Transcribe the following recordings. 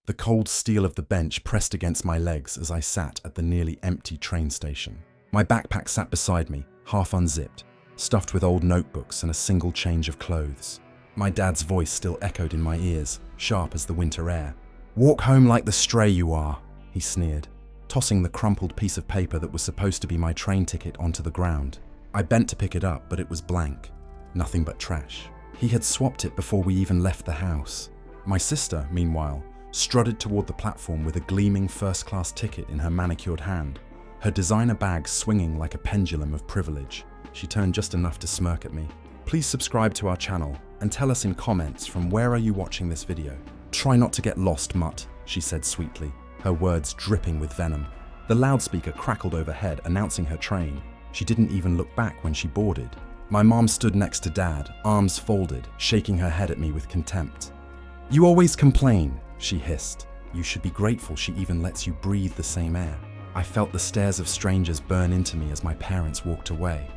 The cold steel of the bench pressed against my legs as I sat at the nearly empty train station. My backpack sat beside me, half unzipped, stuffed with old notebooks and a single change of clothes. My dad's voice still echoed in my ears, sharp as the winter air. "Walk home like the stray you are," he sneered, tossing the crumpled piece of paper that was supposed to be my train ticket onto the ground. I bent to pick it up, but it was blank. Nothing but trash. He had swapped it before we even left the house. My sister, meanwhile, strutted toward the platform with a gleaming first-class ticket in her manicured hand, her designer bag swinging like a pendulum of privilege. She turned just enough to smirk at me. Please subscribe to our channel and tell us in comments from where are you watching this video. "Try not to get lost, mutt," she said sweetly, her words dripping with venom. The loudspeaker crackled overhead, announcing her train. She didn't even look back when she boarded. My mom stood next to Dad, arms folded, shaking her head at me with contempt. "You always complain," she hissed. "You should be grateful she even lets you breathe the same air." I felt the stares of strangers burn into me as my parents walked away,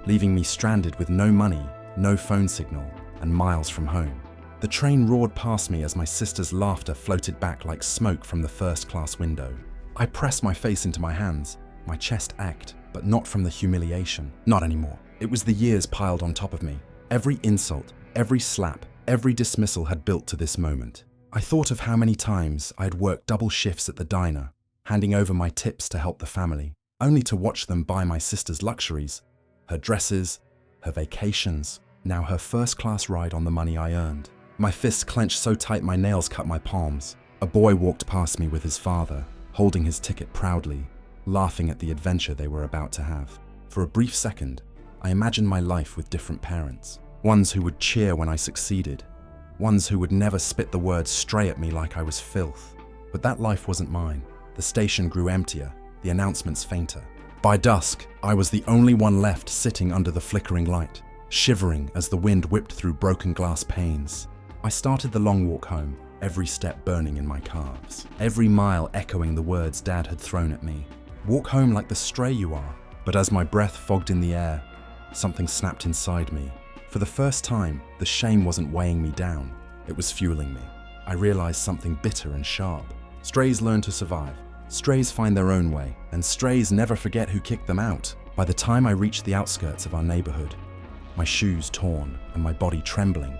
leaving me stranded with no money, no phone signal, and miles from home. The train roared past me as my sister's laughter floated back like smoke from the first-class window. I pressed my face into my hands. My chest ached, but not from the humiliation. Not anymore. It was the years piled on top of me. Every insult, every slap, every dismissal had built to this moment. I thought of how many times I had worked double shifts at the diner, handing over my tips to help the family, only to watch them buy my sister's luxuries, her dresses, her vacations, now her first-class ride on the money I earned. My fists clenched so tight my nails cut my palms. A boy walked past me with his father, holding his ticket proudly, laughing at the adventure they were about to have. For a brief second, I imagined my life with different parents. Ones who would cheer when I succeeded. Ones who would never spit the words stray at me like I was filth. But that life wasn't mine. The station grew emptier, the announcements fainter. By dusk, I was the only one left sitting under the flickering light, shivering as the wind whipped through broken glass panes. I started the long walk home, every step burning in my calves, every mile echoing the words Dad had thrown at me. "Walk home like the stray you are." But as my breath fogged in the air, something snapped inside me. For the first time, the shame wasn't weighing me down, it was fueling me. I realized something bitter and sharp. Strays learn to survive. Strays find their own way, and strays never forget who kicked them out. By the time I reached the outskirts of our neighborhood, my shoes torn and my body trembling,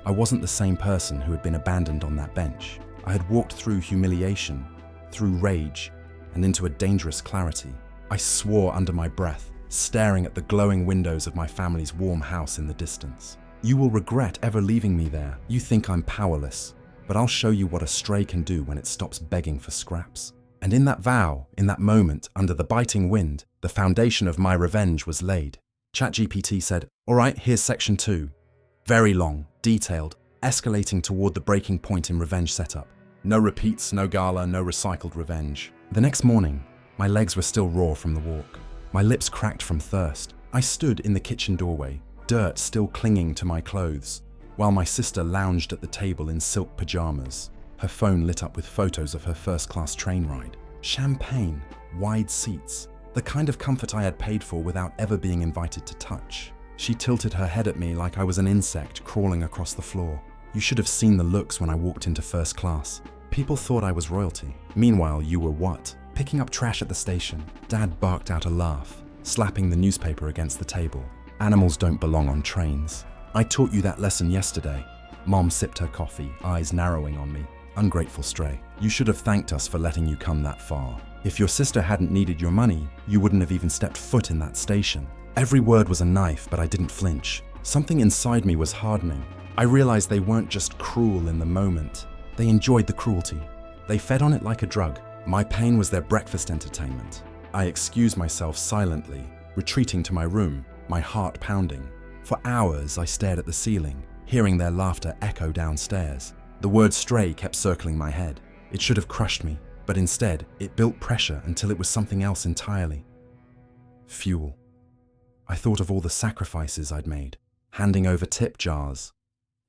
I wasn't the same person who had been abandoned on that bench. I had walked through humiliation, through rage, and into a dangerous clarity. I swore under my breath, staring at the glowing windows of my family's warm house in the distance. "You will regret ever leaving me there. You think I'm powerless, but I'll show you what a stray can do when it stops begging for scraps." And in that vow, in that moment, under the biting wind, the foundation of my revenge was laid. ChatGPT said, "All right, here's section 2. Very long, detailed, escalating toward the breaking point in revenge setup. No repeats, no gala, no recycled revenge." The next morning, my legs were still raw from the walk. My lips cracked from thirst. I stood in the kitchen doorway, dirt still clinging to my clothes, while my sister lounged at the table in silk pajamas, her phone lit up with photos of her first-class train ride. Champagne, wide seats, the kind of comfort I had paid for without ever being invited to touch. She tilted her head at me like I was an insect crawling across the floor. You should have seen the looks when I walked into first class. People thought I was royalty. Meanwhile, you were what? Picking up trash at the station. Dad barked out a laugh, slapping the newspaper against the table. Animals don't belong on trains. I taught you that lesson yesterday. Mom sipped her coffee, eyes narrowing on me. Ungrateful stray. You should have thanked us for letting you come that far. If your sister hadn't needed your money, you wouldn't have even stepped foot in that station. Every word was a knife, but I didn't flinch. Something inside me was hardening. I realized they weren't just cruel in the moment. They enjoyed the cruelty. They fed on it like a drug. My pain was their breakfast entertainment. I excused myself silently, retreating to my room, my heart pounding. For hours, I stared at the ceiling, hearing their laughter echo downstairs. The word stray kept circling my head. It should have crushed me, but instead, it built pressure until it was something else entirely. Fuel. I thought of all the sacrifices I'd made, handing over tip jars,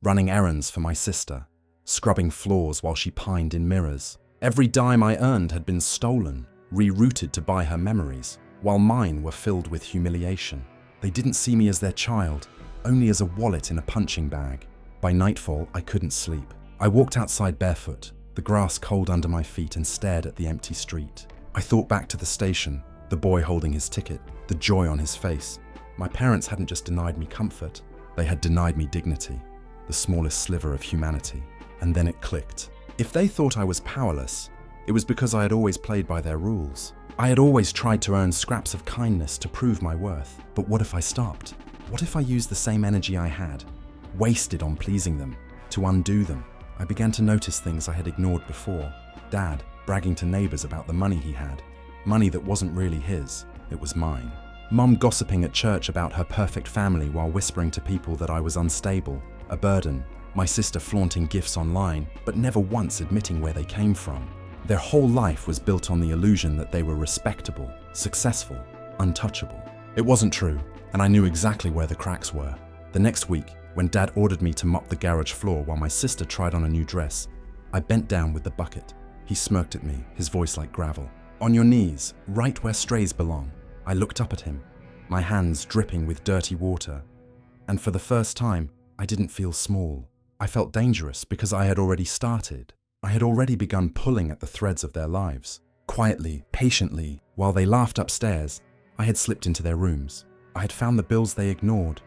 running errands for my sister, scrubbing floors while she pined in mirrors. Every dime I earned had been stolen, rerouted to buy her memories, while mine were filled with humiliation. They didn't see me as their child, only as a wallet in a punching bag. By nightfall, I couldn't sleep. I walked outside barefoot, the grass cold under my feet, and stared at the empty street. I thought back to the station, the boy holding his ticket, the joy on his face. My parents hadn't just denied me comfort, they had denied me dignity, the smallest sliver of humanity. And then it clicked. If they thought I was powerless, it was because I had always played by their rules. I had always tried to earn scraps of kindness to prove my worth. But what if I stopped? What if I used the same energy I had, wasted on pleasing them, to undo them? I began to notice things I had ignored before. Dad bragging to neighbors about the money he had. Money that wasn't really his, it was mine. Mum gossiping at church about her perfect family while whispering to people that I was unstable, a burden. My sister flaunting gifts online, but never once admitting where they came from. Their whole life was built on the illusion that they were respectable, successful, untouchable. It wasn't true, and I knew exactly where the cracks were. The next week, when Dad ordered me to mop the garage floor while my sister tried on a new dress, I bent down with the bucket. He smirked at me, his voice like gravel. On your knees, right where strays belong. I looked up at him, my hands dripping with dirty water. And for the first time, I didn't feel small. I felt dangerous because I had already started. I had already begun pulling at the threads of their lives. Quietly, patiently, while they laughed upstairs, I had slipped into their rooms. I had found the bills they ignored,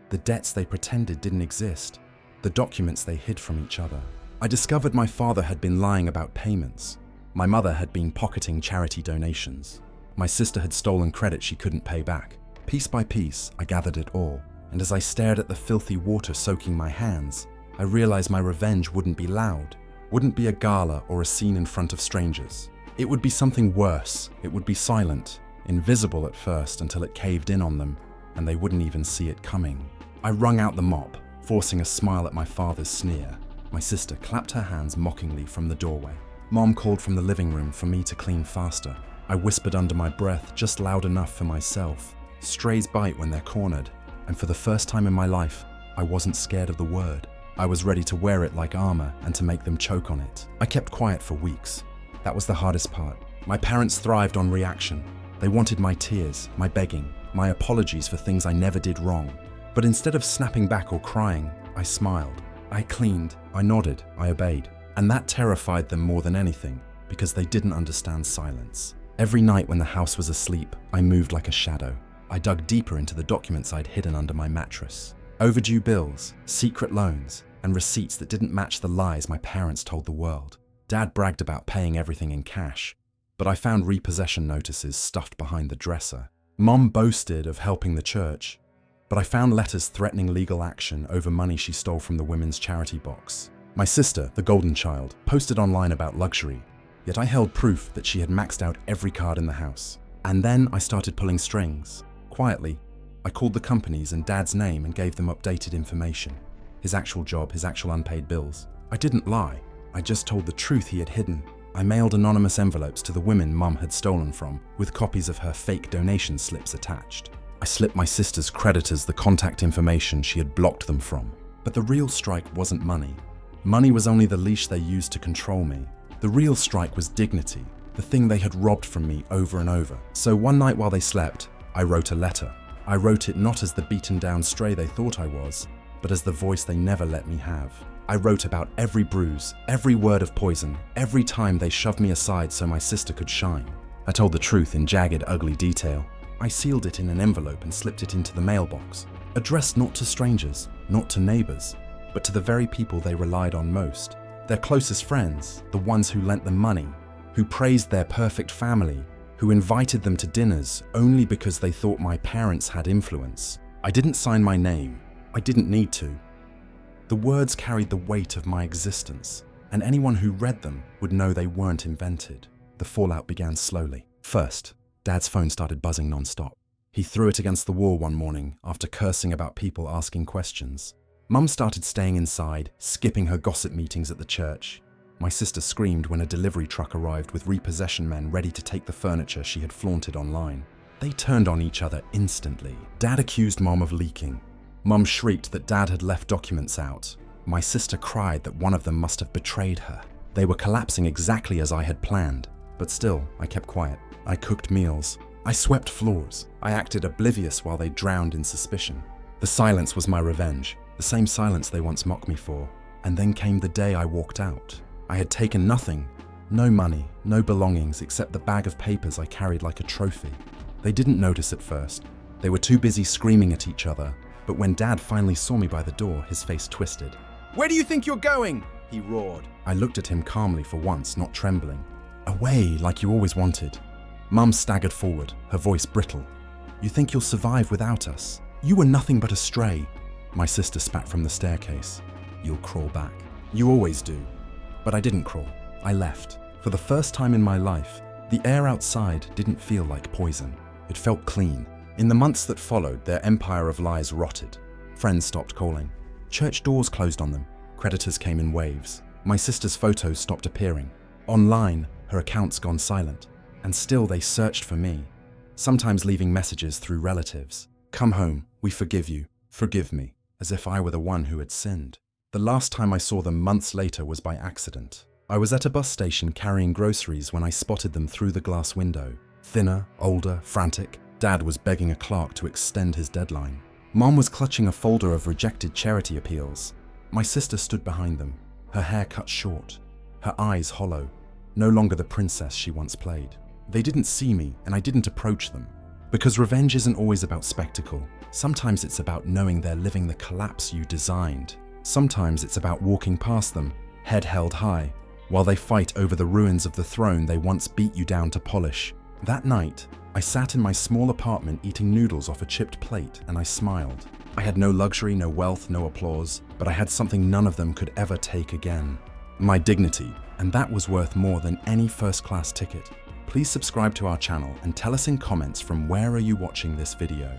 the debts they pretended didn't exist, the documents they hid from each other. I discovered my father had been lying about payments. My mother had been pocketing charity donations. My sister had stolen credit she couldn't pay back. Piece by piece, I gathered it all, and as I stared at the filthy water soaking my hands, I realized my revenge wouldn't be loud, wouldn't be a gala or a scene in front of strangers. It would be something worse. It would be silent, invisible at first until it caved in on them, and they wouldn't even see it coming. I wrung out the mop, forcing a smile at my father's sneer. My sister clapped her hands mockingly from the doorway. Mom called from the living room for me to clean faster. I whispered under my breath, just loud enough for myself. Strays bite when they're cornered, and for the first time in my life, I wasn't scared of the word. I was ready to wear it like armor and to make them choke on it. I kept quiet for weeks. That was the hardest part. My parents thrived on reaction. They wanted my tears, my begging, my apologies for things I never did wrong. But instead of snapping back or crying, I smiled. I cleaned, I nodded, I obeyed. And that terrified them more than anything, because they didn't understand silence. Every night when the house was asleep, I moved like a shadow. I dug deeper into the documents I'd hidden under my mattress. Overdue bills, secret loans, and receipts that didn't match the lies my parents told the world. Dad bragged about paying everything in cash, but I found repossession notices stuffed behind the dresser. Mom boasted of helping the church, but I found letters threatening legal action over money she stole from the women's charity box. My sister, the golden child, posted online about luxury, yet I held proof that she had maxed out every card in the house. And then I started pulling strings. Quietly, I called the companies and Dad's name and gave them updated information. His actual job, his actual unpaid bills. I didn't lie. I just told the truth he had hidden. I mailed anonymous envelopes to the women Mum had stolen from, with copies of her fake donation slips attached. I slipped my sister's creditors the contact information she had blocked them from. But the real strike wasn't money. Money was only the leash they used to control me. The real strike was dignity, the thing they had robbed from me over and over. So one night while they slept, I wrote a letter. I wrote it not as the beaten down stray they thought I was, but as the voice they never let me have. I wrote about every bruise, every word of poison, every time they shoved me aside so my sister could shine. I told the truth in jagged, ugly detail. I sealed it in an envelope and slipped it into the mailbox, addressed not to strangers, not to neighbors, but to the very people they relied on most. Their closest friends, the ones who lent them money, who praised their perfect family, who invited them to dinners only because they thought my parents had influence. I didn't sign my name. I didn't need to. The words carried the weight of my existence, and anyone who read them would know they weren't invented. The fallout began slowly. First, Dad's phone started buzzing non-stop. He threw it against the wall one morning after cursing about people asking questions. Mum started staying inside, skipping her gossip meetings at the church. My sister screamed when a delivery truck arrived with repossession men ready to take the furniture she had flaunted online. They turned on each other instantly. Dad accused Mum of leaking. Mum shrieked that Dad had left documents out. My sister cried that one of them must have betrayed her. They were collapsing exactly as I had planned. But still, I kept quiet. I cooked meals. I swept floors. I acted oblivious while they drowned in suspicion. The silence was my revenge, the same silence they once mocked me for. And then came the day I walked out. I had taken nothing. No money, no belongings except the bag of papers I carried like a trophy. They didn't notice at first. They were too busy screaming at each other, but when Dad finally saw me by the door, his face twisted. "Where do you think you're going?" he roared. I looked at him calmly for once, not trembling. "Away, like you always wanted." Mum staggered forward, her voice brittle. "You think you'll survive without us? You were nothing but a stray." My sister spat from the staircase. "You'll crawl back. You always do." But I didn't crawl. I left. For the first time in my life, the air outside didn't feel like poison. It felt clean. In the months that followed, their empire of lies rotted. Friends stopped calling. Church doors closed on them. Creditors came in waves. My sister's photos stopped appearing. Online, her account's gone silent. And still they searched for me, sometimes leaving messages through relatives. "Come home, we forgive you, forgive me," as if I were the one who had sinned. The last time I saw them months later was by accident. I was at a bus station carrying groceries when I spotted them through the glass window. Thinner, older, frantic, Dad was begging a clerk to extend his deadline. Mom was clutching a folder of rejected charity appeals. My sister stood behind them, her hair cut short, her eyes hollow, no longer the princess she once played. They didn't see me, and I didn't approach them. Because revenge isn't always about spectacle. Sometimes it's about knowing they're living the collapse you designed. Sometimes it's about walking past them, head held high, while they fight over the ruins of the throne they once beat you down to polish. That night, I sat in my small apartment eating noodles off a chipped plate, and I smiled. I had no luxury, no wealth, no applause, but I had something none of them could ever take again. My dignity, and that was worth more than any first-class ticket. Please subscribe to our channel and tell us in comments from where are you watching this video.